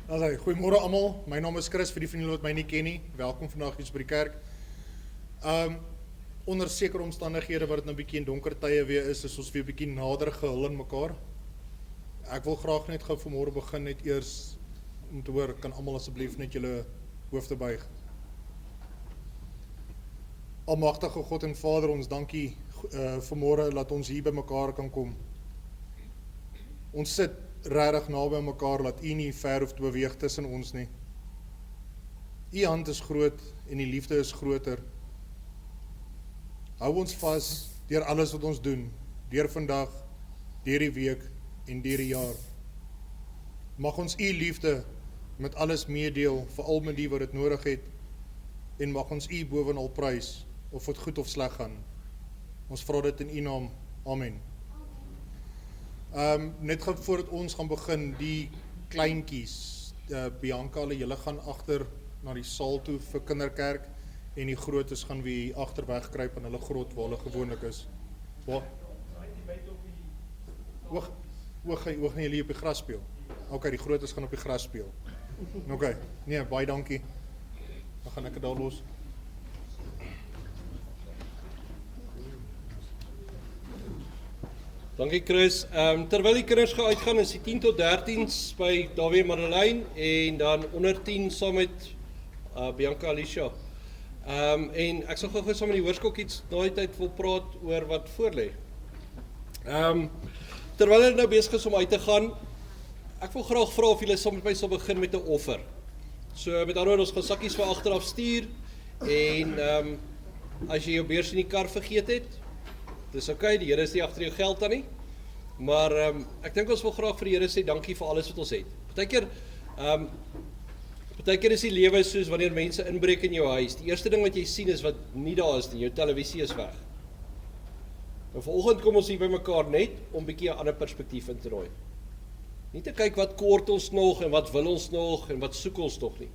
Goeiemôre almal. My naam is Chris, vir die van julle wat my nie ken nie. Welkom vandag hier by die kerk. Onder sekere omstandighede wat dit nou bietjie in donker tye weer is ons weer bietjie nader gehul in mekaar. Ek wil graag net gou vanmôre begin net eers om te hoor, kan almal asseblief net julle hoofde buig. Almagtige God en Vader, ons dankie vanmôre dat ons hier by mekaar kan kom. Ons sit regtig naby mekaar, laat U nie ver hoef te beweeg tussen ons nie. U hand is groot en die liefde is groter. Hou ons vas deur alles wat ons doen, deur vandag, deur die week en deur die jaar. Mag ons U liefde met alles meedeel, veral met die wat dit nodig het, en mag ons U bovenal prys, of dit goed of sleg gaan. Ons vra dit in U naam. Amen. Net voordat ons gaan begin, die kleintjies, Bianca, julle gaan agter na die saal toe vir kinderkerk, en die grootes gaan weer agter wegkruip in hulle grot waar hulle gewoonlik is. Waar? Gaan julle op die gras speel? Ok, die grootes gaan op die gras speel. Ok, nee, baie dankie. Dan gaan ek dit daar los. Dankie Chris. Terwyl die kinders gaan uitgaan, is die 10 tot 13's by Dawie Madeleine en dan onder 10 saam met Bianca Alicia. En ek sal gou saam met die hoërskool iets daai tyd wil praat oor wat voorlê. Terwyl hulle nou besig is om uit te gaan, ek wil graag vra of julle saam met my sal begin met 'n offer. So met ander woorde, ons gaan sakkies vir agteraf stuur en as jy jou beurs in die kar vergeet het, dis okay, die Here is nie agter jou geld aan nie, maar ek dink ons wil graag vir die Here sê dankie vir alles wat ons het. Partykeer is die lewe soos wanneer mense inbreek in jou huis. Die eerste ding wat jy sien is wat nie daar is nie, jou televisie is weg. En vanoggend kom ons hier by mekaar net om bietjie 'n ander perspektief in te rooi. Nie te kyk wat kort ons nog en wat wil ons nog en wat soek ons nog nie.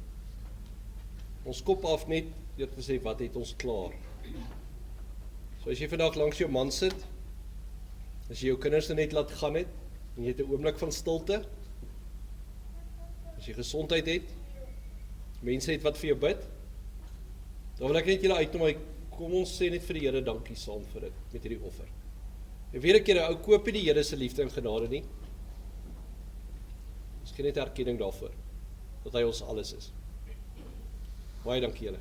Ons kop af net deur te sê wat het ons klaar. So as jy vandag langs jou man sit, as jy jou kinders net laat gaan het, en jy het 'n oomblik van stilte, as jy gesondheid het, mense het wat vir jou bid, dan wil ek net julle uitnooi, kom ons sê net vir die Here dankie saam vir dit, met hierdie offer. En weer 'n keer, ou koop nie die Here se liefde en genade nie. Ons gee net erkenning daarvoor, dat hy ons alles is. Baie dankie julle.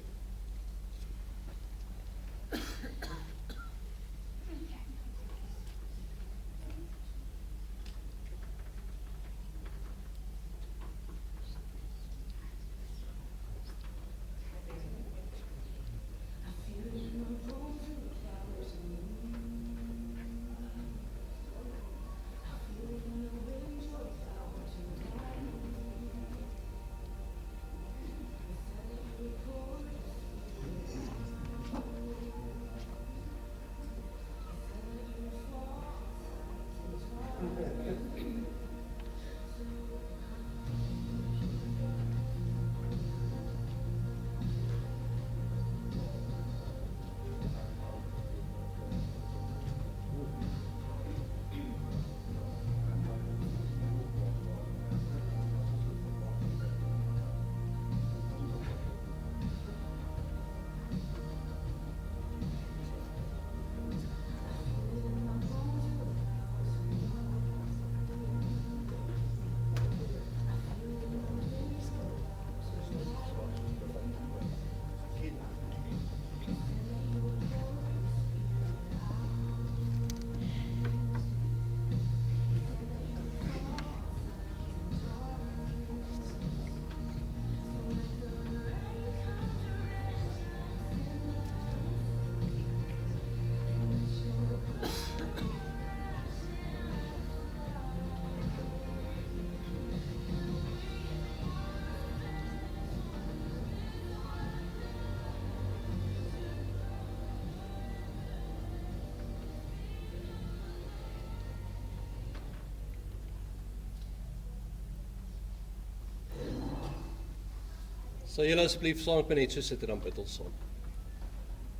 Sal julle asseblief saam met my net so sit en dan bid ons saam.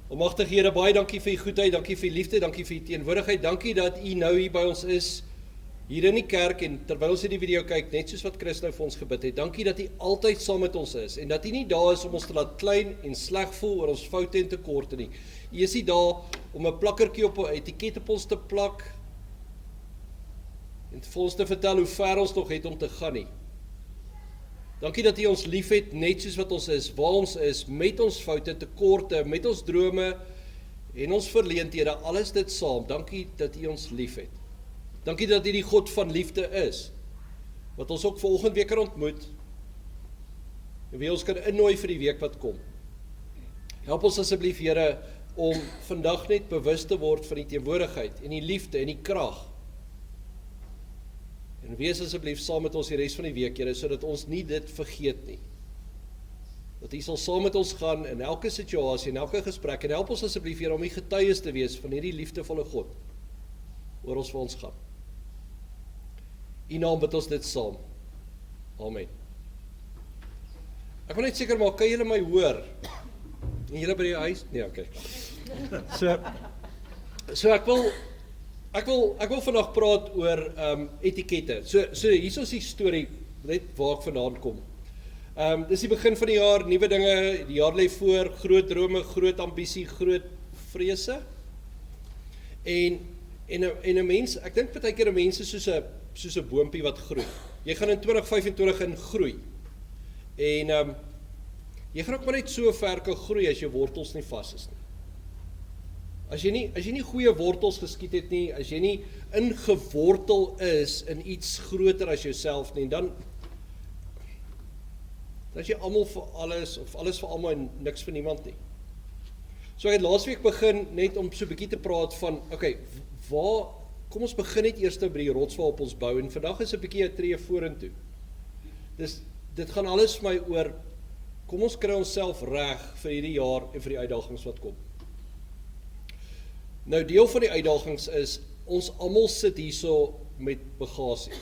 Almagtige Here, baie dankie vir u goedheid, dankie vir u liefde, dankie vir u teenwoordigheid, dankie dat u nou hier by ons is hier in die kerk en terwyl ons hierdie video kyk, net soos wat Chris nou vir ons gebid het, dankie dat U altyd saam met ons is en dat U nie daar is om ons te laat klein en sleg voel oor ons foute en tekorte nie. U is nie daar om 'n plakkertjie op 'n etiket op ons te plak en vir ons te vertel hoe ver ons nog het om te gaan nie. Dankie dat U ons liefhet net soos wat ons is, waar ons is, met ons foute, tekorte, met ons drome en ons verleenthede, alles dit saam. Dankie dat U ons liefhet. Dankie dat U die God van liefde is, wat ons ook volgende week kan ontmoet, en wie ons kan innooi vir die week wat kom. Help ons asseblief, Here, om vandag net bewus te word van die teenwoordigheid, en die liefde, en die krag. En wees asseblief saam met ons die res van die week, Here, sodat ons nie dit vergeet nie. Dat U sal saam met ons gaan in elke situasie, in elke gesprek, en help ons asseblief, Here, om die getuies te wees van hierdie liefdevolle God, oor ons vir ons gaan. U naam bid ons dit saam. Amen. Ek wil net seker maak, kan julle my hoor? En julle by die huis? Nee, okay. So ek wil vandag praat oor etikette. So hier is die storie, net waar ek vandaan kom. Dis die begin van die jaar, nuwe dinge, die jaar lê voor, groot drome, groot ambisie, groot vrese. En 'n mens, ek dink baie keer 'n mens is soos 'n boompie wat groei. Jy gaan in 2025 in groei. En jy gaan ook maar net so ver kan groei as jou wortels nie vas is nie. As jy nie goeie wortels geskiet het nie, as jy nie ingewortel is in iets groter as jouself nie, dan is jy almal vir alles, of alles vir almal en niks vir niemand nie. So ek het laasweek begin net om so 'n bietjie te praat van, okay, kom ons begin net eers by die rots waarop ons bou, en vandag is 'n bietjie 'n tree vorentoe. Dit gaan alles vir my oor, kom ons kry onsself reg vir hierdie jaar en vir die uitdagings wat kom. Nou, deel van die uitdagings is, ons almal sit hierso met bagasie.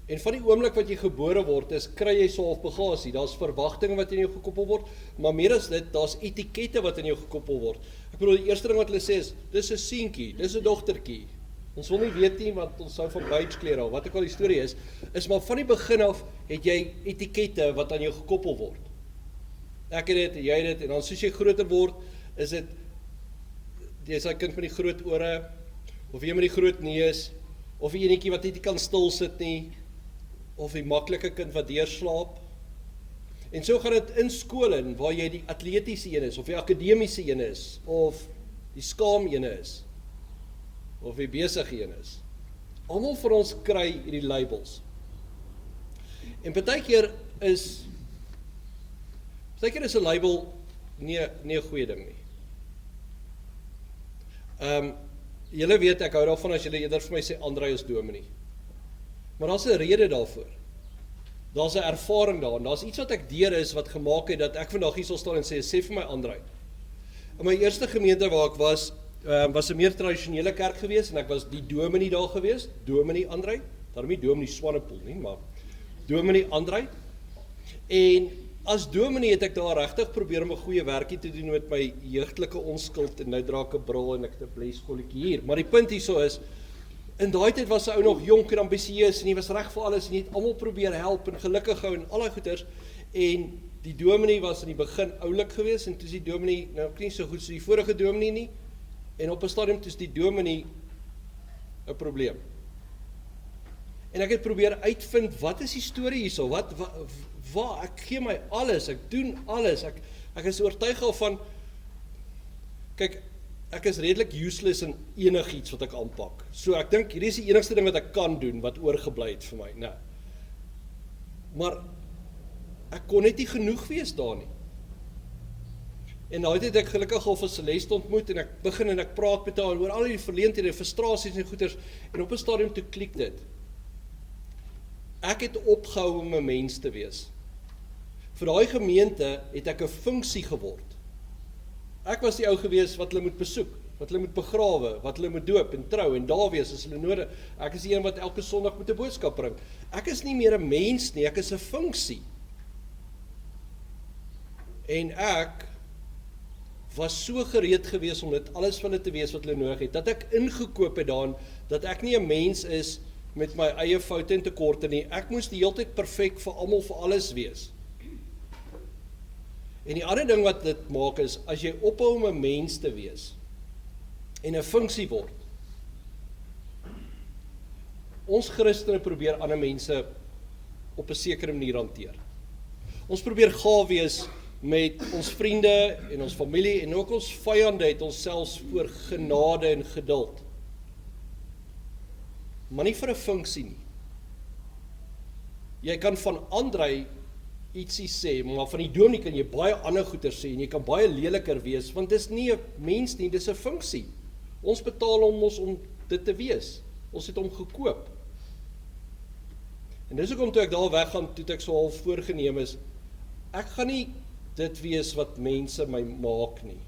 En van die oomblik wat jy gebore word is, kry jy so half bagasie. Daar's verwagtinge wat in jou gekoppel word, maar meer as dit, daar's etikette wat in jou gekoppel word. Ek bedoel, die eerste ding wat hulle sê is, dis 'n seentjie, dis 'n dogtertjie. Ons wil nie weet nie, want ons sou van beige klere al, wat ook al die storie is maar van die begin af, het jy etikette wat aan jou gekoppel word. Ek het dit, jy het dit, en dan soos jy groter word, is dit, jy's daai kind met die groot ore, of jy met die groot neus, of die enetjie wat nie kan stil sit nie, of die maklike kind wat deurslaap. En so gaan dit in skole in, waar jy die atletiese een is, of die akademiese een is, of die skaam een is, of die besige een is. Almal van ons kry hierdie labels. En partykeer is 'n label nie 'n goeie ding nie. Julle weet, ek hou daarvan as julle eerder vir my sê, Andrei is dominee. Maar daar's 'n rede daarvoor. Daar's 'n ervaring daarin. Daar's iets wat ek deur is, wat gemaak het, dat ek vandag hier sal staan en sê vir my Andrei. In my eerste gemeente waar ek was 'n meer tradisionele kerk gewees, en ek was die dominee daar gewees, dominee Andrei, daarom nie dominee Swanepoel nie, maar dominee Andrei. En as dominee het ek daar regtig probeer om 'n goeie werkie te doen met my jeugtelike onskuld, en nou dra ek 'n bril en ek het 'n bleskolletjie hier. Maar die punt hierso is, in daai tyd was 'n ou nog jonk en ambisieus, en hy was reg vir alles, en hy het almal probeer help, en gelukkig hou, en al daai goeters, en die dominee was in die begin oulik geweest, en toe is die dominee, nou nie so goed so die vorige dominee nie, en op 'n stadium toe is die dominee 'n probleem. En ek het probeer uitvind, wat is die storie hierso, ek gee my alles, ek doen alles, ek is oortuig al van, kyk, ek is redelik useless in enigiets wat ek aanpak. So ek dink, hierdie is die enigste ding wat ek kan doen, wat oorgebly het vir my, nee. Maar, ek kon net nie genoeg wees daar nie. En daai het ek gelukkig al vir Celeste ontmoet, en ek begin en ek praat met haar oor al die verleenthede, frustrasies en goeters, en op 'n stadium toe klik dit. Ek het opgehou om 'n mens te wees. Vir daai gemeente het ek 'n funksie geword. Ek was die ou gewees wat hulle moet besoek, wat hulle moet begrawe, wat hulle moet doop en trou en daar wees as hulle nodig. Ek is die een wat elke Sondag met 'n boodskap bring. Ek is nie meer 'n mens nie, ek is 'n funksie. En ek was so gereed gewees om dit alles van hulle te wees wat hulle nodig het, dat ek ingekoop het daarin, dat ek nie 'n mens is met my eie foute en tekorte nie. Ek moes die hele tyd perfek vir almal vir alles wees. En die ander ding wat dit maak is, as jy ophou om 'n mens te wees en 'n funksie word. Ons Christene probeer ander mense op 'n sekere manier hanteer. Ons probeer gaaf wees met ons vriende en ons familie en ook ons vyande het ons selfs voor genade en geduld. Maar nie vir 'n funksie nie. Jy kan van Andrei ietsie sê, maar van die dominee kan jy baie ander goeie sê en jy kan baie leliker wees, want dis nie 'n mens nie, dis 'n funksie. Ons betaal hom ons om dit te wees. Ons het hom gekoop. En dis hoekom toe ek daar weggaan, toe ek so half voorgenem is, ek gaan nie dit wees wat mense my maak nie.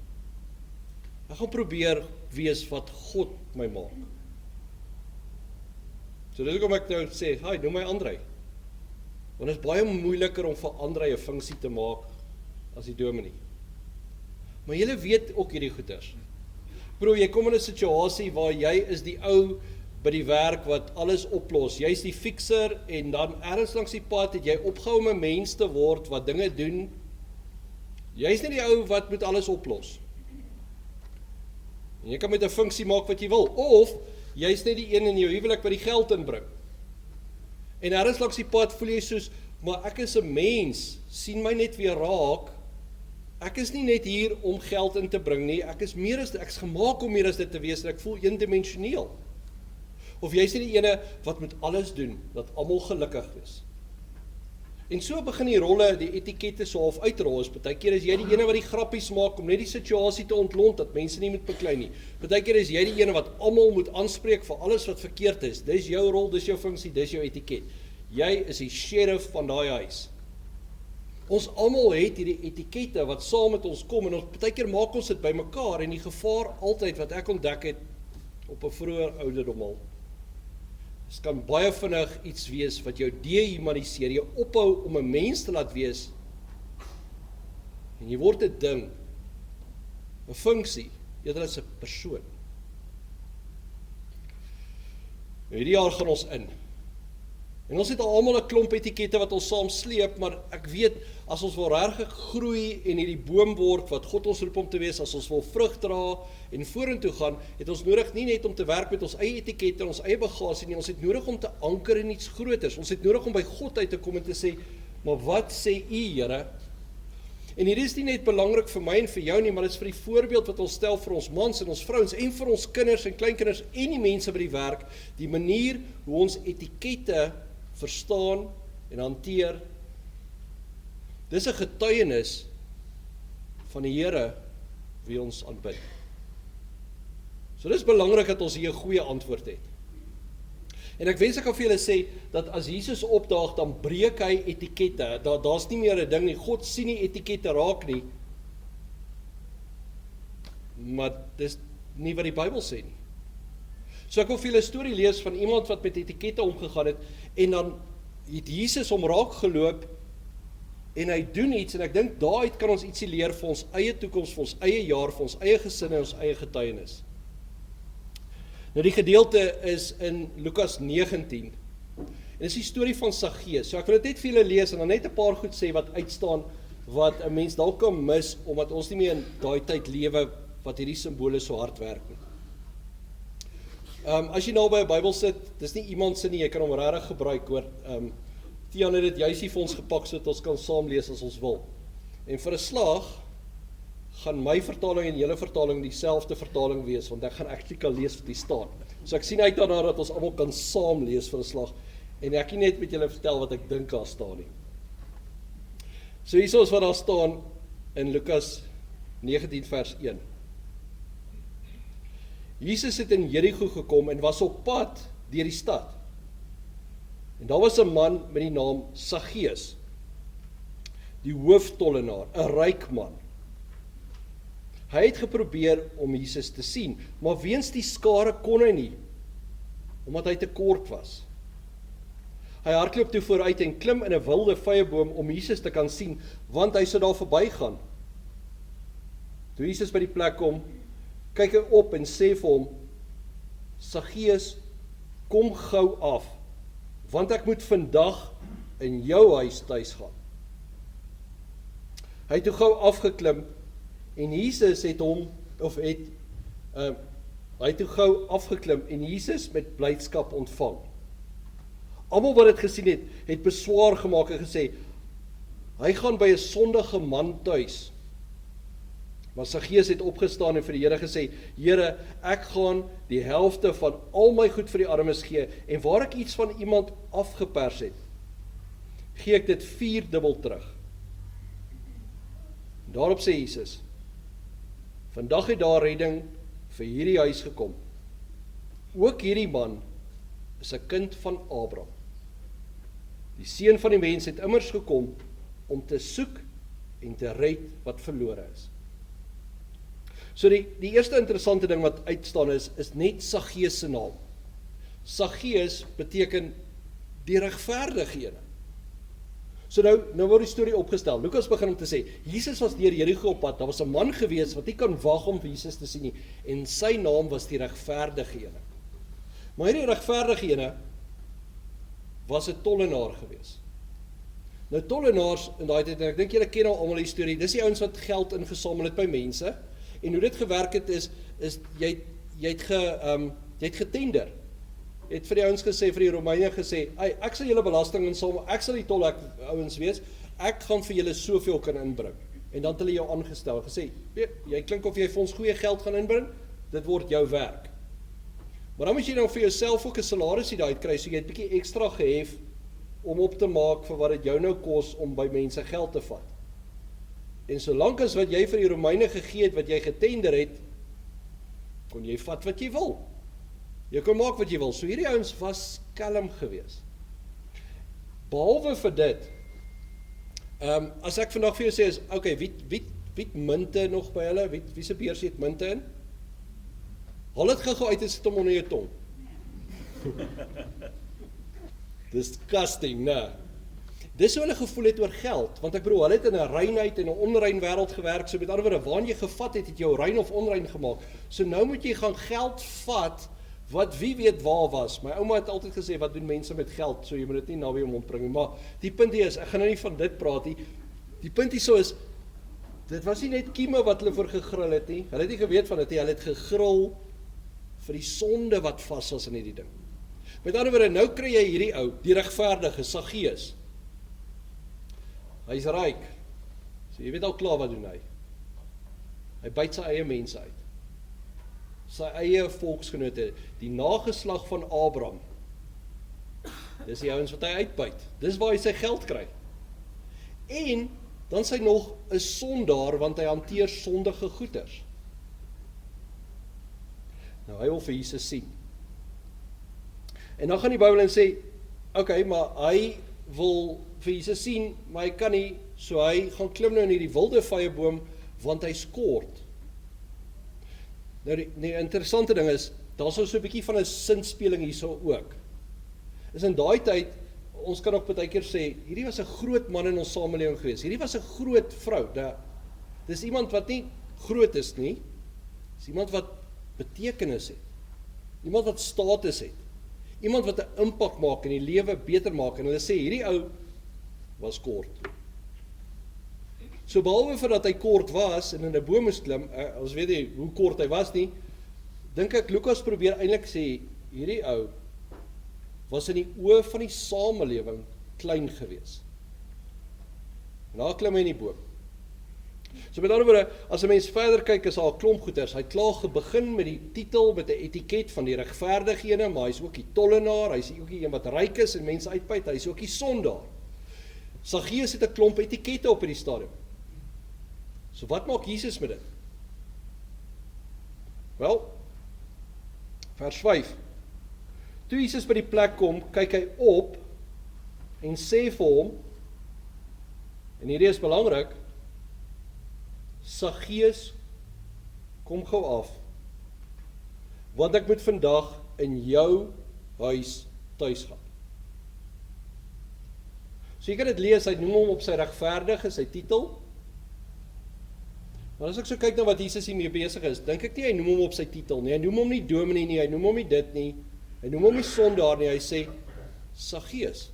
Ek gaan probeer wees wat God my maak. So dis hoekom ek nou sê, hi, noem my Andrei. Want dit is baie moeiliker om vir Andrei 'n funksie te maak as die dominee. Maar julle weet ook hierdie goeters. Bro, jy kom in 'n situasie waar jy is die ou by die werk wat alles oplos. Jy's die fixer en dan ergens langs die pad het jy opgehou om 'n mens te word wat dinge doen. Jy's nie die ou wat moet alles oplos. En jy kan met 'n funksie maak wat jy wil, of jy's net die een in jou huwelik wat die geld inbring. En ergens langs die pad voel jy soos, maar ek is 'n mens, sien my net weer raak. Ek is nie net hier om geld in te bring nie, ek is gemaak om meer as dit te wees, en ek voel eendimensioneel. Of jy's nie die ene wat moet alles doen, dat almal gelukkig is. En so begin die rolle, die etikette so half uitrol is. Partykeer is jy die ene wat die grappies maak om net die situasie te ontlont, dat mense nie moet beklei nie. Partykeer is jy die ene wat almal moet aanspreek vir alles wat verkeerd is. Dis jou rol, dis jou funksie, dis jou etiket. Jy is die sheriff van daai huis. Ons almal het hierdie etikette wat saam met ons kom, en ons partykeer maak ons dit by mekaar, en die gevaar altyd wat ek ontdek het op 'n vroeër ouderdom al. Dit kan baie vinnig iets wees wat jou dehumaniseer, jy ophou om 'n mens te laat wees, en jy word 'n ding, 'n funksie, eerder as 'n persoon. Hierdie jaar gaan ons in. En ons het almal 'n klomp etikette wat ons saam sleep, maar ek weet, as ons wil regtig groei en hierdie boom word wat God ons roep om te wees, as ons wil vrug dra en vorentoe gaan, het ons nodig nie net om te werk met ons eie etikette en ons eie bagasie nie, ons het nodig om te anker in iets groters. Ons het nodig om by God uit te kom en te sê, maar wat sê U, Here? En hier is nie net belangrik vir my en vir jou nie, maar dit is vir die voorbeeld wat ons stel vir ons mans en ons vrouens en vir ons kinders en kleinkinders en die mense by die werk, die manier hoe ons etikette verstaan en hanteer. Dis 'n getuienis van die Here wie ons aanbid. So dis belangrik dat ons hier 'n goeie antwoord het. En ek wens ek kan vir julle sê, dat as Jesus opdaag, dan breek hy etikette. Daar's nie meer 'n ding nie, God sien nie etikette raak nie. Maar dis nie wat die Bybel sê nie. So ek wil vir julle 'n storie lees van iemand wat met etikette omgegaan het, en dan het Jesus hom raak geloop, en hy doen iets, en ek dink daaruit kan ons ietsie leer vir ons eie toekoms, vir ons eie jaar, vir ons eie gesin en ons eie getuienis. Nou die gedeelte is in Lukas 19, en dit is die storie van Saggeus. So ek wil dit net vir julle lees, en dan net 'n paar goed sê wat uitstaan, wat 'n mens dalk kan mis, omdat ons nie meer in daai tyd lewe, wat hierdie simbole so hard werk nie. As jy nou by 'n Bybel sit, dis nie iemand se nie, jy kan hom regtig gebruik, hoor. Tiaan het dit juist hier vir ons gepak, sodat ons kan saam lees as ons wil. En vir 'n slag, gaan my vertaling en julle vertaling dieselfde vertaling wees, want ek gaan actually kan lees wat hier staan. So ek sien uit daarna dat ons almal kan saam lees vir 'n slag, en ek nie net met julle vertel wat ek dink daar staan nie. So hier is wat daar staan in Lukas 19 vers 1. Jesus het in Jerigo gekom en was op pad deur die stad. En daar was 'n man met die naam Saggeus, die hooftollenaar, 'n ryk man. Hy het geprobeer om Jesus te sien, maar weens die skare kon hy nie, omdat hy te kort was. Hy hardloop toe vooruit en klim in 'n wilde vyeboom om Jesus te kan sien, want hy sou daar verbygaan. Toe Jesus by die plek kom, kyk hy op en sê vir hom, Saggeus, kom gou af, want ek moet vandag in jou huis tuis gaan. Hy het toe gou afgeklim, en Jesus het hom, hy het toe gou afgeklim, en Jesus met blydskap ontvang. Almal wat dit gesien het, het beswaar gemaak en gesê, hy gaan by 'n sondige man tuis. Maar Saggeus het opgestaan en vir die Here gesê, Here, ek gaan die helfte van al my goed vir die armes gee, en waar ek iets van iemand afgepers het, gee ek dit 4-dubbel terug. Daarop sê Jesus, vandag het daar redding vir hierdie huis gekom. Ook hierdie man is 'n kind van Abraham. Die seun van die mens het immers gekom om te soek en te red wat verlore is. So die eerste interessante ding wat uitstaan is net Saggeus se naam. Saggeus beteken die regverdige ene. So nou word die storie opgestel. Lukas begin om te sê, Jesus was deur Jerigo op pad, daar was 'n man gewees wat nie kan wag om vir Jesus te sien nie, en sy naam was die regverdige ene. Maar hierdie regverdige ene was 'n tollenaar gewees. Nou tollenaars in daai tyd, en ek dink julle ken al almal die storie, dis die ouens wat geld ingesamel het by mense, en hoe dit gewerk het is jy het getender. Jy het vir die ouens gesê, vir die Romeine gesê, ek sal julle belasting insamel, ek sal die ouens wees, ek gaan vir julle soveel kan inbring. En dan het hulle jou aangestel, gesê, jy klink of jy vir ons goeie geld gaan inbring, dit word jou werk. Maar dan moet jy nou vir jouself ook 'n salarisie daar uitkry, so jy het 'n bietjie ekstra gehef om op te maak vir wat dit jou nou kos om by mense geld te vat. En solank as wat jy vir die Romeine gegee het, wat jy getender het, kon jy vat wat jy wil. Jy kon maak wat jy wil. So hierdie ouens was kalm gewees. Behalwe vir dit, as ek vandag vir jou sê is, okay, wie munte nog by hulle? Wie se beursie het munte in? Haal dit gou uit en sit hom onder jou tong. Disgusting, né? Dis hoe hulle gevoel het oor geld, want ek bedoel, hulle het in 'n reinheid en 'n onrein wêreld gewerk, so met ander woorde, waar jy gevat het jou rein of onrein gemaak. So nou moet jy gaan geld vat, wat wie weet waar was. My ouma het altyd gesê, wat doen mense met geld, so jy moet dit nie naby jou mond bring nie, maar die punt hier is, ek gaan nou nie van dit praat nie, die punt hier so is, dit was nie net kieme wat hulle voor gegrill het nie, hulle het nie geweet van dit nie, hulle het gegrill vir die sonde wat vas was in hierdie ding. Met ander woorde, nou kry jy hierdie ou, die regverdige, Saggeus. Hy's ryk. So jy weet al klaar wat doen hy. Hy byt sy eie mense uit. Sy eie volksgenote, die nageslag van Abraham. Dis die ouens wat hy uitbyt. Dis waar hy sy geld kry. En dan is hy nog 'n sondaar, want hy hanteer sondige goeders. Nou hy wil vir Jesus sien. En dan gaan die Bybel en sê, okay, maar hy wil vir Jesus sien, maar hy kan nie, so hy gaan klim nou in hierdie wilde vyeboom, want hy skort. Nou die interessante ding is, daar is so 'n bietjie van 'n sinspeling hierso ook. Is in daai tyd, ons kan ook baie keer sê, hierdie was 'n groot man in ons samelewing gewees, hierdie was 'n groot vrou, dis iemand wat nie groot is nie, dis iemand wat betekenis het, iemand wat status het, iemand wat 'n impak maak en die lewe beter maak, en hulle sê, hierdie ou was kort. So behalwe vir dat hy kort was, en in 'n boom moes klim, ons weet nie hoe kort hy was nie, dink ek Lukas probeer eintlik sê, hierdie ou was in die oë van die samelewing klein gewees. En daar klim hy in die boom. So met ander woorde, as 'n mens verder kyk, is daar 'n klomp goeters. Hy het klaar begin met die titel, met 'n etiket van die regverdige ene, maar hy's ook die tollenaar, hy's ook die een wat ryk is en mense uitbuit, hy's ook die sondaar. Saggeus het 'n klomp etikette op in die stadium. So wat maak Jesus met dit? Wel, vers 5. Toe Jesus by die plek kom, kyk hy op en sê vir hom, en hierdie is belangrik, Saggeus, kom gou af, want ek moet vandag in jou huis tuis gaan. So jy kan dit lees, hy noem hom op sy regverdige, sy titel. Maar as ek so kyk na wat Jesus hiermee besig is, dink ek nie hy noem hom op sy titel nie, hy noem hom nie dominee nie, hy noem hom nie dit nie, Hy noem hom nie sondaar nie, hy sê Saggeus.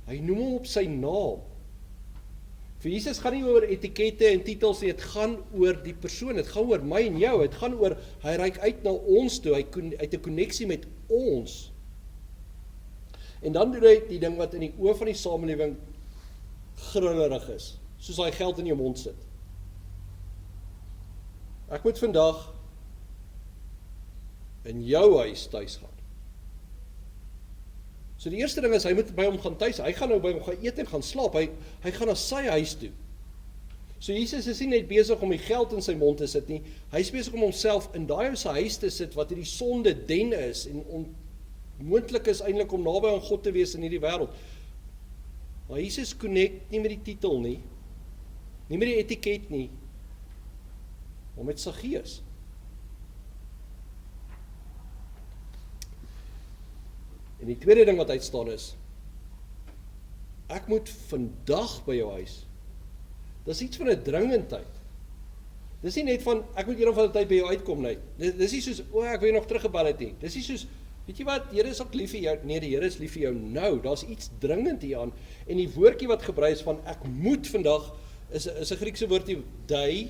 Hy noem hom op sy naam. Vir Jesus gaan nie oor etikette en titels nie, dit gaan oor die persoon, dit gaan oor my en jou, dit gaan oor, hy reik uit na ons toe, hy het 'n koneksie met ons. En dan doen hy die ding wat in die oë van die samelewing grillerig is, soos hy geld in jou mond sit. Ek moet vandag in jou huis tuis gaan. So die eerste ding is, hy moet by hom gaan tuis, hy gaan nou by hom gaan eet en gaan slaap, hy gaan na sy huis toe. So Jesus is nie net besig om die geld in sy mond te sit nie, hy is besig om homself in daai ou se huis te sit, wat hierdie sonde den is, en onmoontlik is eintlik om naby aan God te wees in hierdie wêreld. Maar Jesus connect nie met die titel nie met die etiket nie, maar met Saggeus. En die tweede ding wat uitstaan is, ek moet vandag by jou huis. Dis iets van 'n dringendheid. Dis nie net van, ek moet eendag van die tyd by jou uitkom nie. Dis nie soos, ek wil jou nog teruggebel het nie. Dis nie soos, weet jy wat, Here is ook lief vir jou. Nee, die Here is lief vir jou nou. Daar's iets dringend hier aan. En die woordjie wat gebruik is van, ek moet vandag, is 'n Griekse woordjie, dei,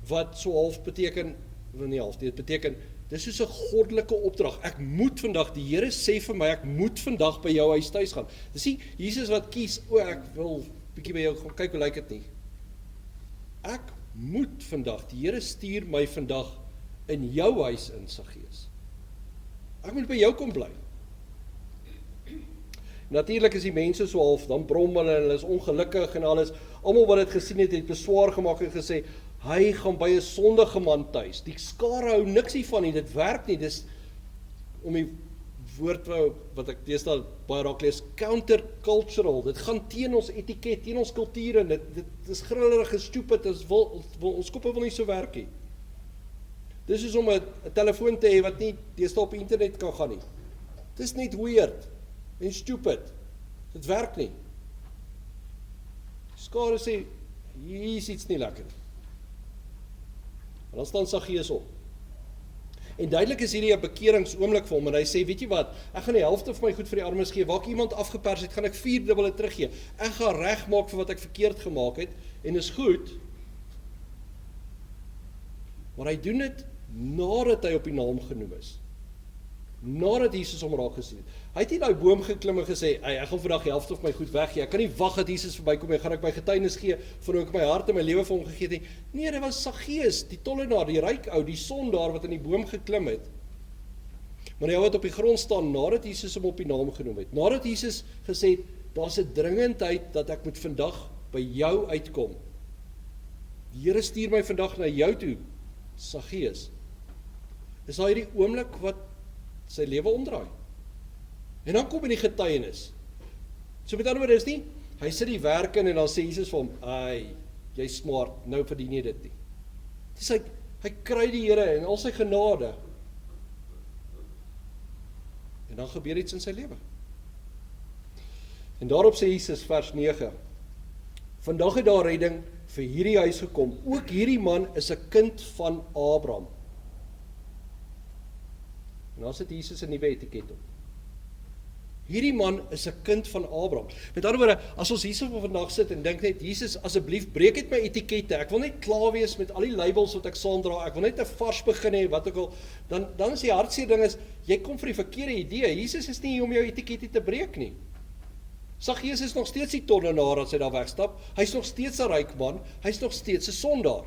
wat so half beteken, nie half, dit beteken, dis soos 'n goddelike opdrag. Ek moet vandag, die Here sê vir my, ek moet vandag by jou huis tuis gaan. Dis nie Jesus wat kies, ek wil bietjie by jou gaan kyk hoe lyk dit nie. Ek moet vandag, die Here stuur my vandag in jou huis in Saggeus. Ek moet by jou kom bly. Natuurlik is die mense so half, dan brom hulle is ongelukkig en alles. Almal wat dit gesien het beswaar gemaak en gesê, hy gaan by 'n sondige man tuis. Die skare hou niks hiervan nie, dit werk nie, dis om die woord wat ek deesdae baie raak lees, countercultural, dit gaan teen ons etiket, teen ons kultuur, en dit is grillerig en stupid, ons koppe wil nie so werk nie. Dis soos om 'n telefoon te hê wat nie deesdae op internet kan gaan nie. Dis net weird en stupid, dit werk nie. Skare sê, hier is iets nie lekker. En dan staan Saggeus op. En duidelik is hierdie 'n bekeringsoomblik vir hom, en hy sê, weet jy wat, ek gaan die helfte van my goed vir die armes gee, waar ek iemand afgepers het, gaan ek 4 dubbele teruggee. Ek gaan regmaak vir wat ek verkeerd gemaak het, en is goed, maar hy doen dit nadat hy op die naam genoem is. Nadat Jesus hom raak gesien het. Hy het nie daai boom geklim en gesê, ek gaan vandag die helfte van my goed weggee, ek kan nie wag dat Jesus verbykom en gaan ek my getuienis gee van hoe ek my hart en my lewe vir hom gegee het nie. Nee, dit was Saggeus, die tollenaar, die ryk ou, die sondaar wat in die boom geklim het. Maar hy wat op die grond staan nadat Jesus hom op die naam genoem het. Nadat Jesus gesê het, daar's 'n dringendheid dat ek moet vandag by jou uitkom. Die Here stuur my vandag na jou toe, Saggeus. Is daar hierdie oomblik wat sy lewe omdraai. En dan kom in die getuienis. So met ander woorde is nie, hy sit die werk in en dan sê Jesus vir hom, jy smart, nou verdien jy dit nie. Dis hy kry die Here en al sy genade. En dan gebeur iets in sy lewe. En daarop sê Jesus vers 9, vandag het daar redding vir hierdie huis gekom. Ook hierdie man is 'n kind van Abraham. En dan sit Jesus 'n nuwe etiket op. Hierdie man is 'n kind van Abraham. Met ander woorde, as ons hier so vandag sit en dink net, Jesus, asseblief breek net my etikette. Ek wil net klaar wees met al die labels wat ek saamdra. Ek wil net 'n vars begin hê, wat ook al. Dan is die hartseer ding is, jy kom vir die verkeerde idee. Jesus is nie hier om jou etikette te breek nie. Saggeus is nog steeds die tollenaar as hy daar wegstap. Hy's nog steeds 'n ryk man. Hy's nog steeds 'n sondaar.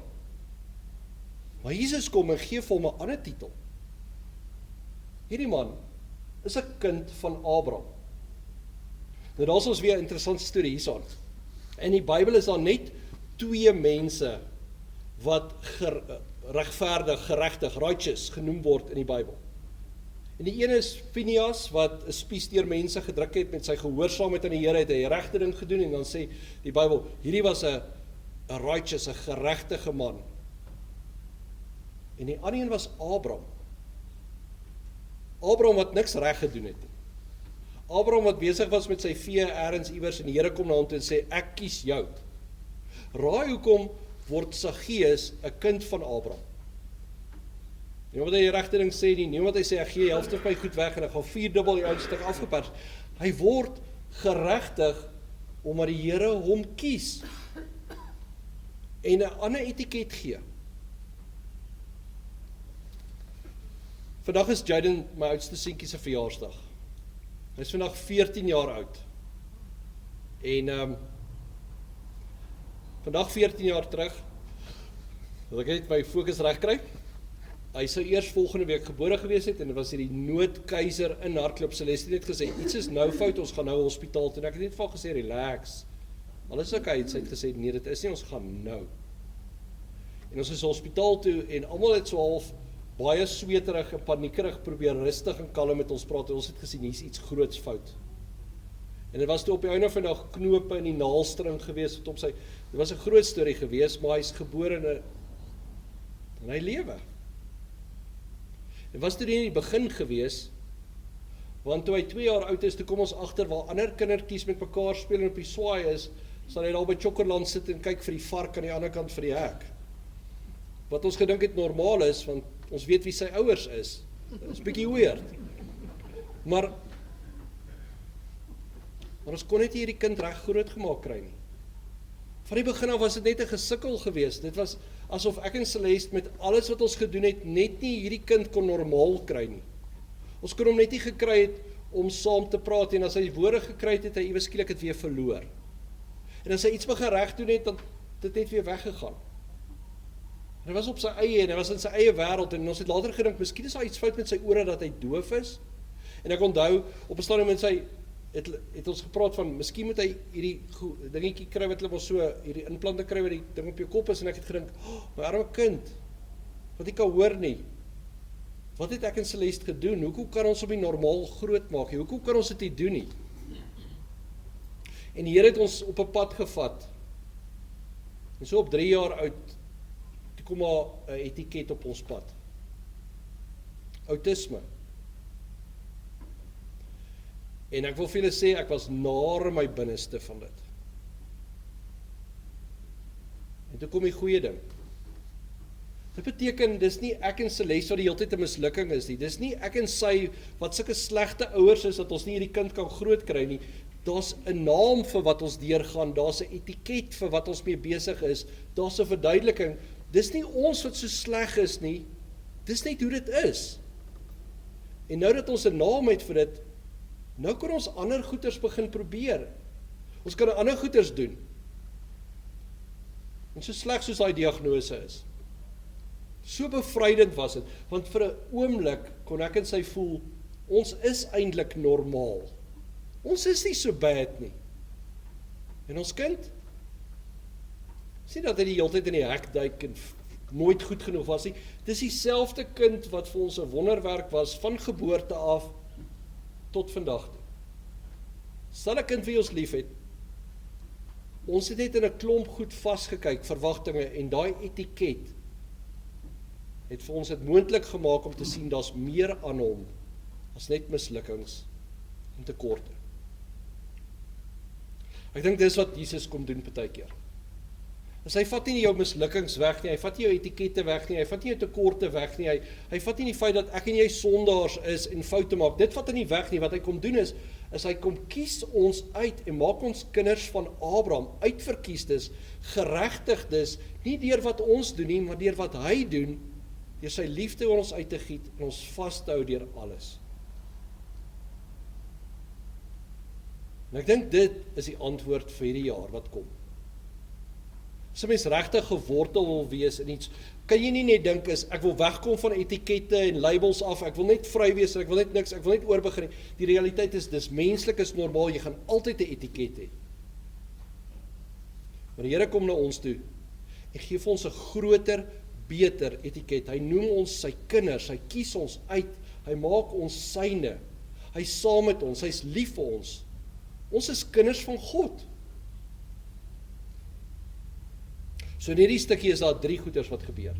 Maar Jesus kom en gee vir hom 'n ander titel. Hierdie man is 'n kind van Abraham. Nou daar is ons weer 'n interessante storie hierson. In die Bybel is daar net 2 mense wat regverdig, geregtig, righteous genoem word in die Bybel. En die een is Phinehas wat 'n spies deur mense gedruk het met sy gehoorsaamheid aan die Here, het hy die regte ding gedoen en dan sê die Bybel, hierdie was 'n righteous, 'n geregtige man. En die ander een was Abraham. Abraham wat niks reg gedoen het nie. Abraham wat besig was met sy vee ergens iewers en die Here kom na hom toe en sê, ek kies jou. Raai hoekom word Saggeus 'n kind van Abraham? Nie wat hy die regte ding sê nie, nie wat hy sê, ek gee die helfte van my goed weg en ek gaan 4-dubbel die oudste stuk afgepers. Hy word geregtig omdat die Here hom kies en 'n ander etiket gee. Vandag is Jaden, my oudste seentjie se verjaarsdag. Hy is vandag 14 jaar oud. En vandag 14 jaar terug, wil ek net my fokus reg kry. Hy sou eers volgende week gebore gewees het en dit was hierdie noodkeiser in hardloop. Celestine het gesê, iets is nou fout, ons gaan nou hospitaal toe. En ek het net vir gesê, relax. Alles okay, sy het gesê, nee, dit is nie, ons gaan nou. En ons is hospitaal toe en almal het so half baie sweterig en paniekerig probeer rustig en kalm met ons praat. En ons het gesien, hier's iets groots fout. En dit was toe op die einde van die dag knope in die naalstring gewees wat op sy. Dit was 'n groot storie gewees, maar hy's gebore en hy lewe. En was dit in die begin gewees, want toe hy 2 jaar oud is, toe kom ons agter waar ander kindertjies met mekaar speel en op die swaai is, sal hy daar by Chokkerland sit en kyk vir die vark aan die ander kant vir die hek. Wat ons gedink het normaal is, want ons weet wie sy ouers is. Dit is bietjie weird. Maar ons kon net hierdie kind reg groot gemaak kry nie. Van die begin af was dit net 'n gesukkel geweest. Dit was asof ek en Celeste met alles wat ons gedoen het, net nie hierdie kind kon normaal kry nie. Ons kon hom net nie gekry het om saam te praat en as hy woorde gekry het, het hy ewe skielik dit weer verloor. En as hy iets begin reg doen het, dan het dit net weer weggegaan. En hy was op sy eie en hy was in sy eie wêreld en ons het later gedink, miskien is daar iets fout met sy ore dat hy doof is. En ek onthou op 'n stadium in sy het ons gepraat van, miskien moet hy hierdie dingetjie kry wat hulle mos so, hierdie implante kry wat die ding op jou kop is, en ek het gedink, my arme kind, wat ek kan hoor nie, wat het ek en Celeste gedoen, hoekom kan ons op die normaal groot maak, hoekom kan ons dit nie doen nie, en die Here het ons op 'n pad gevat, en so op 3 jaar oud, toe kom maar 'n etiket op ons pad, autisme. En ek wil vir julle sê, ek was naar my binneste van dit. En toe kom die goeie ding. Dit beteken, dis nie ek en Celeste wat die hele tyd 'n mislukking is nie. Dis nie ek en sy wat sulke slegte ouers is, dat ons nie hierdie kind kan groot kry nie. Daar's 'n naam vir wat ons deurgaan, daar's 'n etiket vir wat ons mee besig is, daar's 'n verduideliking. Dis nie ons wat so sleg is nie, dis net hoe dit is. En nou dat ons 'n naam het vir dit, nou kan ons ander goeters begin probeer. Ons kan ander goeters doen. En so sleg soos daai diagnose is, so bevrydend was dit, want vir 'n oomblik kon ek en sy voel, ons is eintlik normaal. Ons is nie so bad nie. En ons kind, sien dat hy die hele tyd in die hek duik en nooit goed genoeg was nie. Dis dieselfde kind wat vir ons 'n wonderwerk was van geboorte af tot vandag toe. Sal 'n kind wie ons lief het, ons het net in 'n klomp goed vasgekyk, verwagtinge, en daai etiket het vir ons dit moontlik gemaak om te sien, daar's meer aan hom as net mislukkings en tekorte. Ek dink dis wat Jesus kom doen partykeer. Hy vat nie jou mislukkings weg nie, hy vat nie jou etikette weg nie, hy vat nie jou tekorte weg nie, hy vat nie die feit dat ek en jy sondaars is en foute maak, dit vat hy nie weg nie. Wat hy kom doen is hy kom kies ons uit en maak ons kinders van Abraham, uitverkiesdes, geregtigdes, nie deur wat ons doen nie, maar deur wat hy doen, deur sy liefde oor ons uit te giet en ons vas te hou deur alles. En ek dink dit is die antwoord vir hierdie jaar wat kom. As 'n mens regtig gewortel wil wees in iets, kan jy nie net dink ek wil wegkom van etikette en labels af, ek wil net vry wees, ek wil net niks, ek wil net oorbegin. Die realiteit is, dis menslik, is normaal, jy gaan altyd 'n etiket hê. Maar die Here kom na ons toe en gee vir ons 'n groter, beter etiket. Hy noem ons sy kinders, hy kies ons uit, hy maak ons syne, hy is saam met ons, hy is lief vir ons. Ons is kinders van God. So in hierdie stukkie is daar 3 goeders wat gebeur.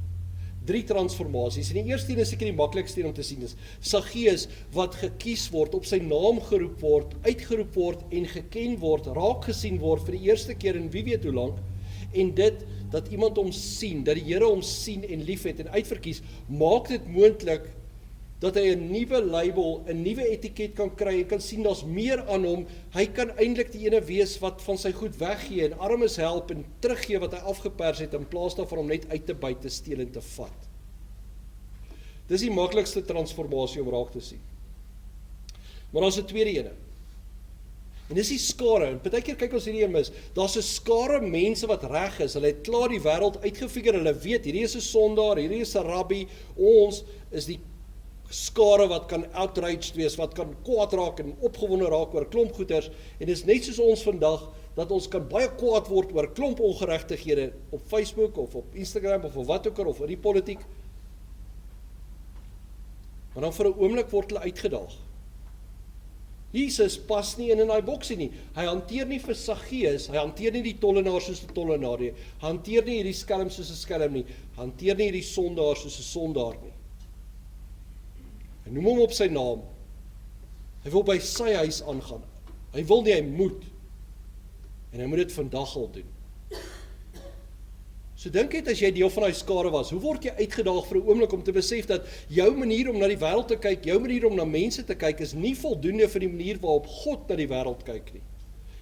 3 transformasies. En die eerste een is seker die maklikste om te sien is Saggeus wat gekies word, op sy naam geroep word, uitgeroep word en geken word, raak gesien word vir die eerste keer in wie weet hoe lank. En dit, dat iemand hom sien, dat die Here hom sien en liefhet en uitverkies, maak dit moontlik dat hy 'n nuwe label, 'n nuwe etiket kan kry en kan sien daar's meer aan hom. Hy kan eintlik die ene wees wat van sy goed weggee en armes help en teruggee wat hy afgepers het in plaas daarvan om net uit te byt, te steel en te vat. Dis die maklikste transformasie om raak te sien. Maar daar's 'n tweede ene. En dis die skare. En partykeer kyk ons hierdie een mis. Daar's 'n skare mense wat reg is. Hulle het klaar die wêreld uitgefigure. Hulle weet hierdie is 'n sondaar, hierdie is 'n rabbi. Ons is die skare wat kan outraged wees, wat kan kwaad raak en opgewonde raak oor klomp goeters. En dis net soos ons vandag dat ons kan baie kwaad word oor klomp ongeregtighede op Facebook of op Instagram of wat ook al of in die politiek. Maar dan vir 'n oomblik word hulle uitgedaag. Jesus pas nie in daai boksie nie. Hy hanteer nie vir Saggeus, hy hanteer nie die tollenaar soos 'n tollenaar nie. Hy hanteer nie hierdie skelm soos 'n skelm nie. Hy hanteer nie hierdie sondaar soos 'n sondaar nie. Hy noem hom op sy naam. Hy wil by sy huis aangaan. Hy wil nie, hy moet. En hy moet dit vandag al doen. So dink net as jy deel van daai skare was, hoe word jy uitgedaag vir 'n oomblik om te besef dat jou manier om na die wêreld te kyk, jou manier om na mense te kyk is nie voldoende vir die manier waarop God na die wêreld kyk nie.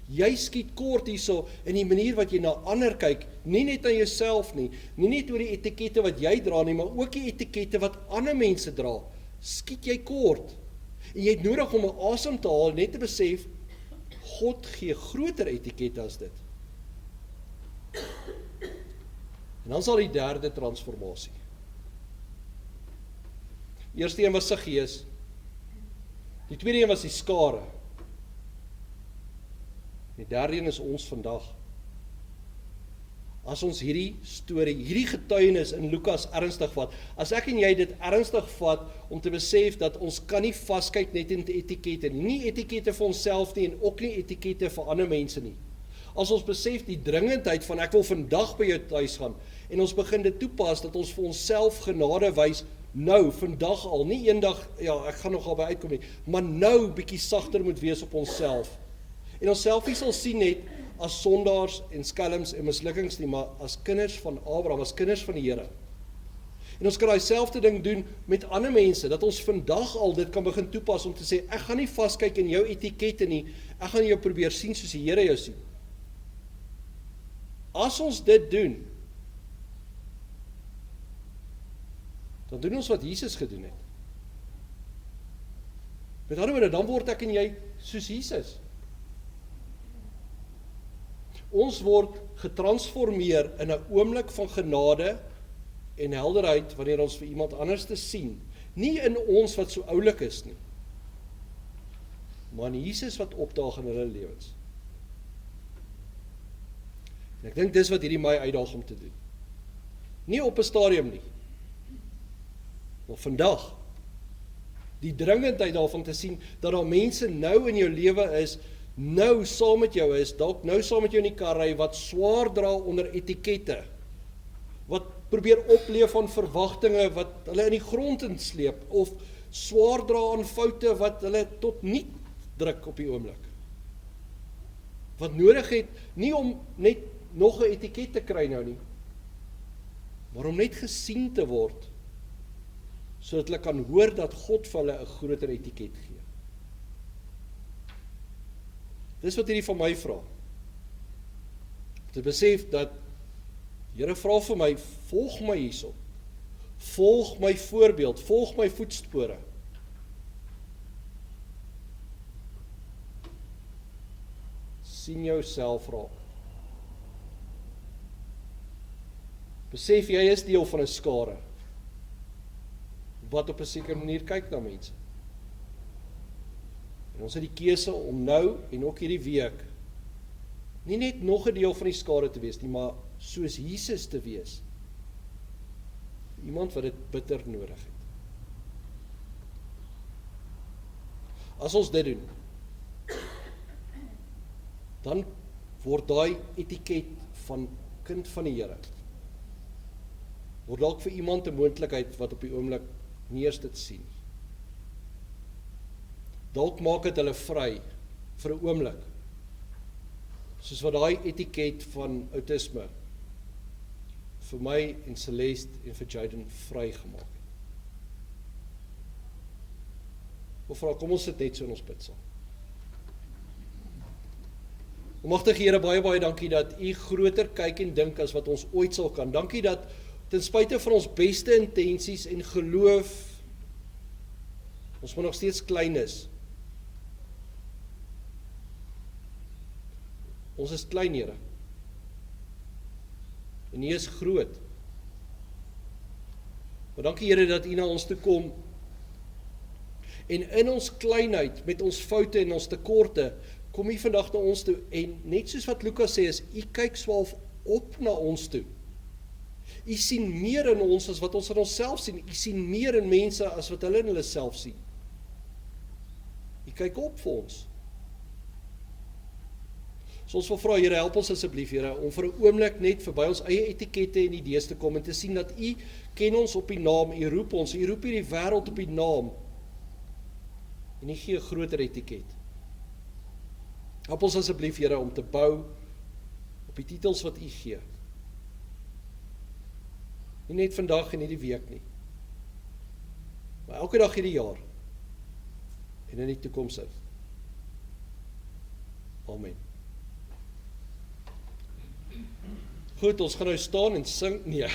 Jy skiet kort hierso in die manier wat jy na ander kyk, nie net na jouself nie, nie net oor die etikette wat jy dra nie, maar ook die etikette wat ander mense dra. Skiet jy kort. En jy het nodig om 'n asem te haal, net te besef, God gee groter etikette as dit. En dan sal die derde transformasie. Eerste een was Saggeus. Die tweede een was die skare. Die derde een is ons vandag. As ons hierdie storie, hierdie getuienis in Lukas ernstig vat, as ek en jy dit ernstig vat om te besef dat ons kan nie vaskyk net in etikette nie etikette vir onsself nie en ook nie etikette vir ander mense nie. As ons besef die dringendheid van ek wil vandag by jou tuis gaan en ons begin dit toepas dat ons vir onsself genade wys nou, vandag al, nie eendag, ja, ek gaan nogal by uitkom nie, maar nou bietjie sagter moet wees op onsself. En onsself nie sal sien net as sondaars en skelms en mislukkings nie, maar as kinders van Abraham, as kinders van die Here. En ons kan daai selfde ding doen met ander mense, dat ons vandag al dit kan begin toepas om te sê, ek gaan nie vaskyk in jou etikette nie, ek gaan jou probeer sien soos die Here jou sien. As ons dit doen, dan doen ons wat Jesus gedoen het. Met ander woorde, dan word ek en jy soos Jesus. Ons word getransformeer in 'n oomblik van genade en helderheid wanneer ons vir iemand anders te sien. Nie in ons wat so oulik is nie, maar in Jesus wat opdaag in hulle lewens. En ek dink dis wat hierdie my uitdaag om te doen. Nie op 'n stadium nie, maar vandag. Die dringendheid daarvan te sien dat daar mense nou in jou lewe is, nou saam met jou is, dalk nou saam met jou in die kar ry, wat swaar dra onder etikette, wat probeer opleef van verwagtinge wat hulle in die grond insleep, of swaar dra aan foute wat hulle tot niet druk op die oomblik. Wat nodig het, nie om net nog 'n etiket te kry nou nie, maar om net gesien te word, sodat hulle kan hoor dat God vir hulle 'n groter etiket gee. Dis wat hierdie van my vra. Te besef dat Here vra vir my, volg my hierso. Volg my voorbeeld, volg my voetspore. Sien jouself raak. Besef jy is deel van 'n skare wat op 'n sekere manier kyk na mense. En ons het die keuse om nou en ook hierdie week nie net nog 'n deel van die skare te wees nie, maar soos Jesus te wees. Iemand wat dit bitter nodig het. As ons dit doen, dan word daai etiket van kind van die Here word dalk vir iemand 'n moontlikheid wat op die oomblik nie eers dit sien. Dalk maak dit hulle vry vir 'n oomblik. Soos wat daai etiket van autisme vir my en Celeste en vir Jaden vrygemaak het. Of vra, kom ons sit net so in ons bid saam. Magtige Here, baie baie dankie dat U groter kyk en dink as wat ons ooit sal kan. Dankie dat ten spyte van ons beste intensies en geloof, ons maar nog steeds klein is. Ons is klein, Here. En U is groot. Maar dankie Here dat U na ons toe kom. En in ons kleinheid, met ons foute en ons tekorte, kom U vandag na ons toe. En net soos wat Lukas sê, is U kyk swaalf op na ons toe. U sien meer in ons as wat ons in onsself sien. U sien meer in mense as wat hulle in hulle self sien. U kyk op vir ons. So ons wil vra, Here, help ons asseblief, Here, om vir 'n oomblik net verby ons eie etikette en idees te kom en te sien dat U ken ons op U naam, U roep ons, U roep hierdie wêreld op U naam. En U gee 'n groter etiket. Help ons asseblief, Here, om te bou op die titels wat U gee. Nie net vandag en nie die week nie, maar elke dag hierdie jaar en in die toekoms in. Amen. Goed, ons gaan nou staan en sing. Nee.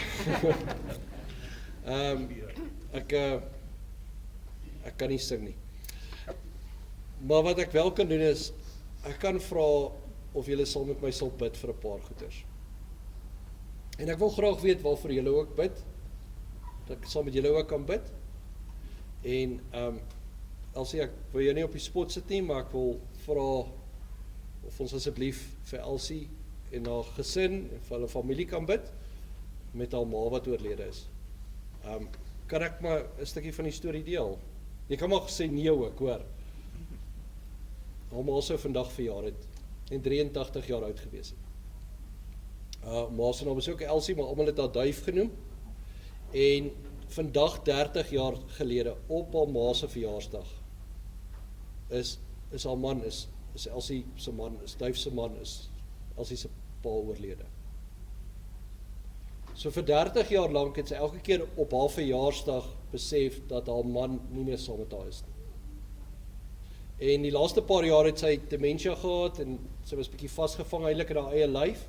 Ek kan nie sing nie. Maar wat ek wel kan doen is, ek kan vra of julle saam met my sal bid vir 'n paar goeders. En ek wil graag weet waarvoor julle ook bid, dat ek saam met julle ook kan bid. En Elsie, ek wil jou nie op die spot sit nie, maar ek wil vra of ons asseblief vir Elsie en haar gesin en vir hulle familie kan bid, met haar ma wat oorlede is. Kan ek maar 'n stukkie van die storie deel? Jy kan maar sê nee ook, hoor. Haar ma sou vandag verjaar het, en 83 jaar oud gewees het. Ma se naam is ook Elsie, maar almal het haar Duif genoem. En vandag 30 jaar gelede, op haar ma se verjaarsdag, is haar man, is Elsie se man, is Duif se man, is Elsie se pa oorlede. So vir 30 jaar lank het sy elke keer op haar verjaarsdag besef dat haar man nie meer saam met haar is nie. En die laaste paar jaar het sy dementia gehad en sy was bietjie vasgevang eintlik in haar eie lyf.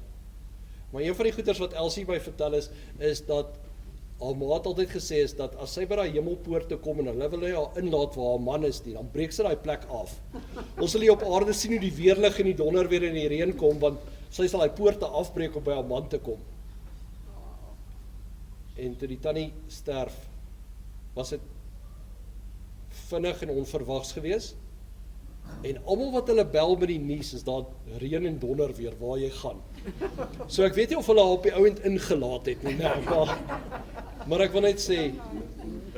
Maar een van die goeters wat Elsie my vertel is dat haar ma het altyd gesê is dat as sy by daai hemelpoort toe kom en hulle wil nie haar inlaat waar haar man is nie, dan breek sy daai plek af. Ons sal hier op aarde sien hoe die weerlig en die donder weer en die reën kom, want sy sal daai poorte afbreek om by haar man te kom. En toe die tannie sterf, was dit vinnig en onverwags gewees. En almal wat hulle bel met die nuus is daar reën en donder weer, waar jy gaan. So ek weet nie of hulle haar op die ouend ingelaat het nie, maar ek wil net sê,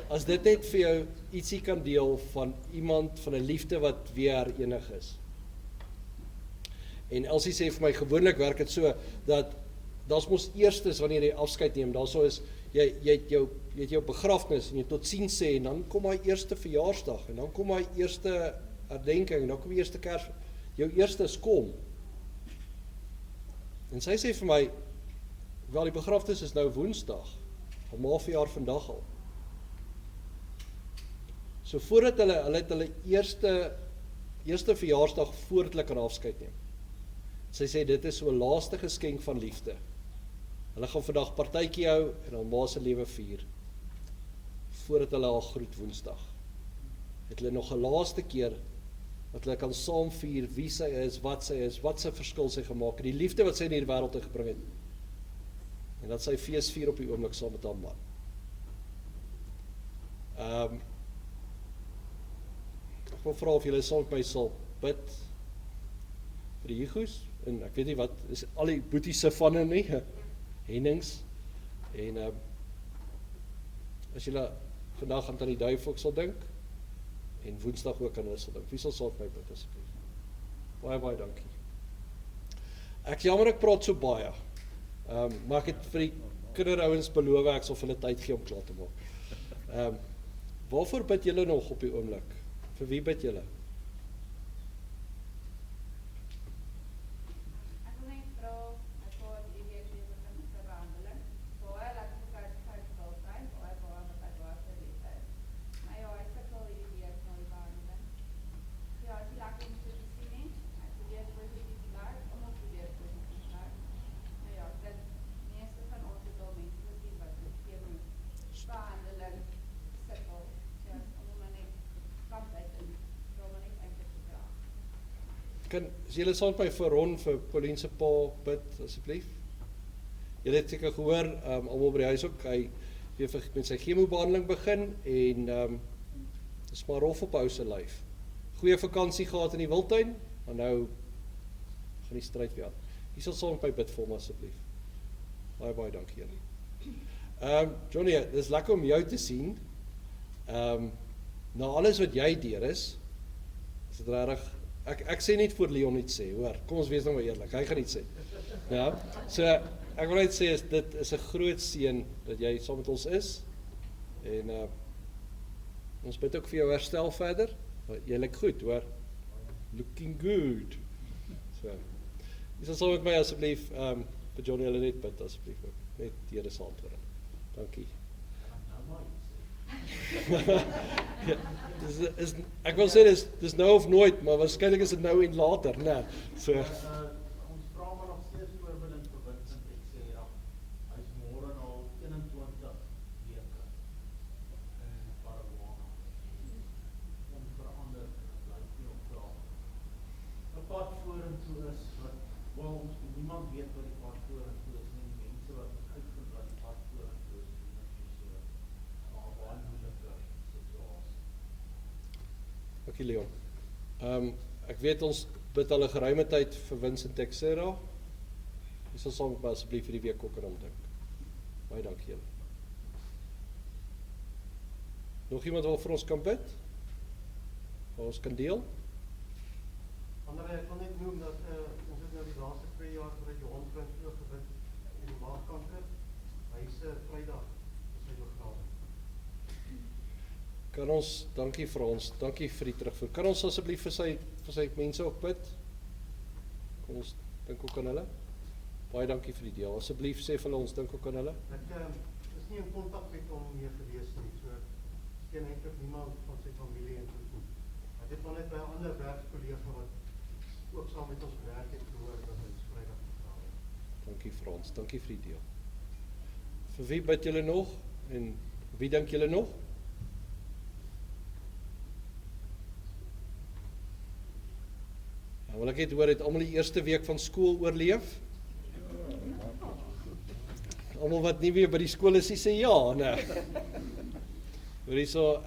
as dit net vir jou ietsie kan deel van iemand, van 'n liefde wat weer herenig is. En Elsie sê vir my, gewoonlik werk dit so, dat daar's mos eerstes wanneer jy afskeid neem, daarso is, jy het jou begrafnis en jy totsiens sê, en dan kom hy eerste verjaarsdag, en dan kom hy eerste herdenking, en dan kom die eerste Kers, jou eerstes kom. En sy sê vir my, wel die begrafnis is nou Woensdag, al maar verjaar vandag al. So voordat hulle het hulle eerste verjaarsdag voordat hulle kan afskeid neem. Sy sê dit is so 'n laaste geskenk van liefde. Hulle gaan vandag partytjie hou en haar ma se lewe vier, voordat hulle haar groet Woensdag. Het hulle nog 'n laaste keer dat hulle kan saam vier wie sy is, wat sy verskil sy gemaak het, die liefde wat sy in hierdie wêreld te gebring het. En dat sy fees vier op die oomblik saam met haar man. Ek wil vra of julle saam met my sal bid vir die Hugo's, en ek weet nie wat, is al die boeties se vanne nie, Hennings, en as julle vandag aan die Duif ook sal dink, en Woensdag ook aan hulle sal dink, wie sal saam met my bid asseblief? Baie, baie dankie. Ek jammer ek praat so baie, maar ek het vir die kinderouens beloof, ek sal vir hulle tyd gee om klaar te maak. Waarvoor bid julle nog op die oomblik? Vir wie bid julle? Ek wil net vra, ek wou die week weer begin vir behandeling. Waar As julle saam met my vir Ron vir Pauline se pa bid asseblief. Julle het seker gehoor, almal by die huis ook, hy weer met sy chemobehandeling begin en dis maar rof op ou se lyf. Goeie vakansie gehad in die Wildtuin, maar nou gaan die stryd weer aan. Jy sal saam met my bid vir hom asseblief. Baie dankie julle. Johnny, dis lekker om jou te sien. Na alles wat jy deur is dit regtig, ek sê net voor Leon iets sê, hoor, kom ons wees nou maar eerlik, hy gaan iets sê. Ja, so ek wil net sê, dit is 'n groot seën dat jy saam met ons is, en ons bid ook vir jou herstel verder, jy lyk goed, hoor, looking good. So, jy sal saam met my asseblief, vir Johnny hulle net bid asseblief, net die Here se antwoord. Dankie. Ja, ek wil sê dis nou of nooit, maar waarskynlik is dit nou en later, né? So Ons vra maar nog steeds voorbeeld vir Vincent Texera. Hy is môre al 21 weke in Paraguay. Onveranderd bly hy op daar. 'n Pad vorentoe is wat ons niemand weet wat die pad vorentoe is nie. Mense wat uitvind wat die pad vorentoe is, maar baie moeilike situasie. Dankie Leon. Ek weet ons bid al 'n geruime tyd vir Vincent Texera. Jy sal saam met my asseblief vir die week ook aan hom dink. Baie dankie julle. Nog iemand wat vir ons kan bid? Wat ons kan deel? Andre, ek wil net noem dat ons het nou die laaste 2 jaar vir Johan Prins oorgewin en die maagkanker. Hy is Vrydag is hy begrawe. Kan ons, dankie vir ons, dankie vir die terugvoer. Kan ons asseblief vir sy mense ook bid? Kom ons dink ook aan hulle. Baie dankie vir die deel. Asseblief sê vir hulle ons dink ook aan hulle. Ek is nie in kontak met hom meer gewees nie, so ken eintlik niemand van sy familie en so. Hy het maar net by 'n ander werkskollega wat ook saam met ons werk het gehoor dat hy is Vrydag begrawe. Dankie vir ons, dankie vir die deel. Vir wie bid julle nog? En wie dink julle nog? Nou wil ek net hoor, het almal die eerste week van skool oorleef? Almal wat nie weer by die skool is, sê ja, nee. Hoor hierso,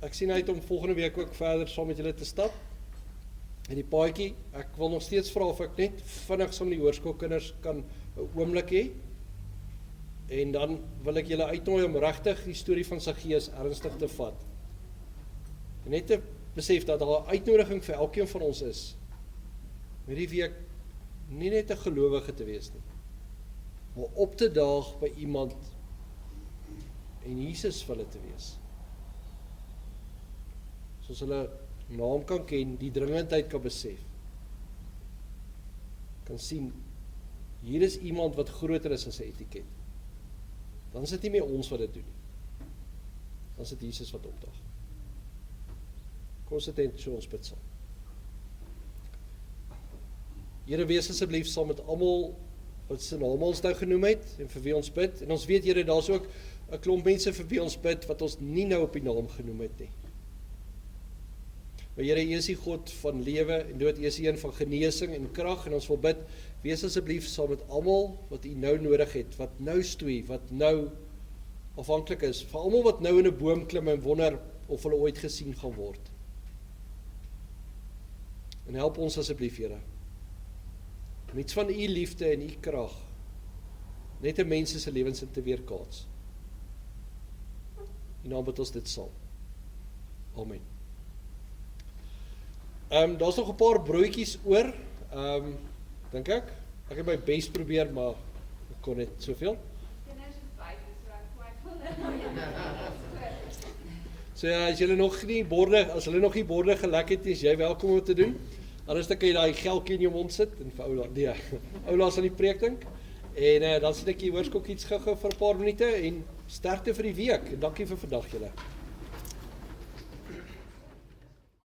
ek sien uit om volgende week ook verder saam met julle te stap. En die paadjie, ek wil nog steeds vra of ek net vinnig saam met die hoërskoolkinders kan 'n oomblik hê. En dan wil ek julle uitnooi om regtig die storie van Saggeus ernstig te vat. En net te besef dat daar 'n uitnodiging vir elkeen van ons is. Hierdie week nie net 'n gelowige te wees nie, maar op te daag by iemand en Jesus vir hulle te wees. Soos hulle naam kan ken, die dringendheid kan besef. Kan sien, hier is iemand wat groter is as 'n etiket. Dan is dit nie meer ons wat dit doen nie. Dan is dit Jesus wat opdaag. Kom ons sit net so ons bid saam. Here, wees asseblief saam met almal wat se name ons nou genoem het en vir wie ons bid. En ons weet, Here, daar's ook 'n klomp mense vir wie ons bid wat ons nie nou op die naam genoem het nie. Maar Here, U is die God van lewe en dood, U is die een van genesing en krag, en ons wil bid, wees asseblief saam met almal wat U nou nodig het, wat nou stoei, wat nou afhanklik is, vir almal wat nou in 'n boom klim en wonder of hulle ooit gesien gaan word. En help ons asseblief, Here, om iets van U liefde en U krag net in mense se lewens in te weerkaats. In naam bid ons dit saam. Amen. Daar's nog 'n paar broodjies oor, dink ek. Ek het my bes probeer, maar ek kon net soveel. So ja, as hulle nog nie borde gelek het, is jy welkom om te doen. Anders dan kan jy daai geltjie in jou mond sit en vir Oula, nee, Oula sal die preek dink. En dan sit ek hier hoorskok iets gou-gou vir 'n paar minute en sterkte vir die week en dankie vir vandag julle.